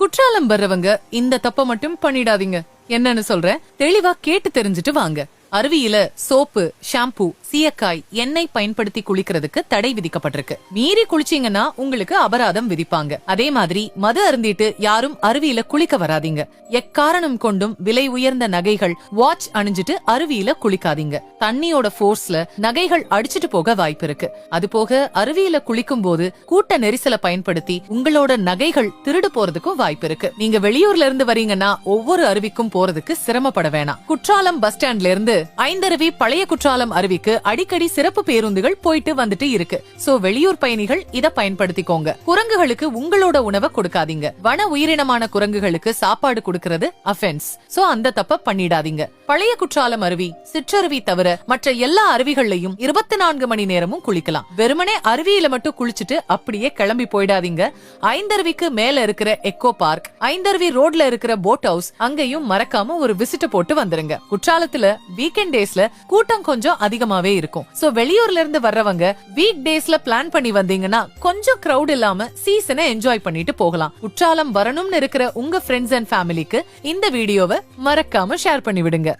குற்றாலம் வர்றவங்க இந்த தப்ப மட்டும் பண்ணிடாதீங்க. என்னன்னு சொல்றேன், தெளிவா கேட்டு தெரிஞ்சுட்டு வாங்க. அருவியில சோப்பு, ஷாம்பு, சீயக்காய், எண்ணெய் பயன்படுத்தி குளிக்கிறதுக்கு தடை விதிக்கப்பட்டிருக்கு. மீறி குளிச்சீங்கன்னா உங்களுக்கு அபராதம் விதிப்பாங்க. அதே மாதிரி மது அருந்திட்டு யாரும் அருவியில குளிக்க வராதீங்க. எக்காரணம் கொண்டும் விலை உயர்ந்த நகைகள், வாட்ச் அணிஞ்சிட்டு அருவியில குளிக்காதீங்க. தண்ணியோட ஃபோர்ஸ்ல நகைகள் அடிச்சிட்டு போக வாய்ப்பு இருக்கு. அது போக அருவியில குளிக்கும் போது கூட்ட நெரிசலை பயன்படுத்தி உங்களோட நகைகள் திருடு போறதுக்கும் வாய்ப்பு இருக்கு. நீங்க வெளியூர்ல இருந்து வரீங்கன்னா ஒவ்வொரு அருவிக்கும் போறதுக்கு சிரமப்பட வேணாம். குற்றாலம் பஸ் ஸ்டாண்ட்ல இருந்து ஐந்தருவி பழைய குற்றாலம் அருவிக்கு அடிக்கடி சிறப்பு பேருந்துகள் போயிட்டு வந்துட்டு இருக்கு. சோ வெளியூர் பயணிகள் இத பயன்படுத்திக்கோங்க. குரங்குகளுக்கு உங்களோட உணவை கொடுக்காதீங்க. வன உயிரினமான குரங்குகளுக்கு சாப்பாடு கொடுக்கிறது அஃபென்ஸ். சோ அந்த தப்ப பண்ணிடாதீங்க. பழைய குற்றாலம் அருவி, சிற்றருவி தவிர மற்ற எல்லா அருவிகள்லயும் 24 மணி நேரமும் குளிக்கலாம். வெறுமனே அருவியில மட்டும் குளிச்சுட்டு அப்படியே கிளம்பி போயிடாதீங்க. ஐந்தருவிக்கு மேல இருக்கிற எக்கோ பார்க், ஐந்தருவி ரோட்ல இருக்கிற போட் ஹவுஸ், அங்கேயும் மறக்காம ஒரு விசிட் போட்டு வந்துருங்க. குற்றாலத்துல வீக்கெண்ட் டேஸ்ல கூட்டம் கொஞ்சம் அதிகமாவே இருக்கும். சோ வெளியூர்ல இருந்து வர்றவங்க வீக் டேஸ்ல பிளான் பண்ணி வந்தீங்கன்னா கொஞ்சம் கிரவுட் இல்லாம சீசனை என்ஜாய் பண்ணிட்டு போகலாம். குற்றாலம் வரணும்னு இருக்கிற உங்க ஃப்ரெண்ட்ஸ் அண்ட் ஃபேமிலிக்கு இந்த வீடியோவை மறக்காம ஷேர் பண்ணி விடுங்க.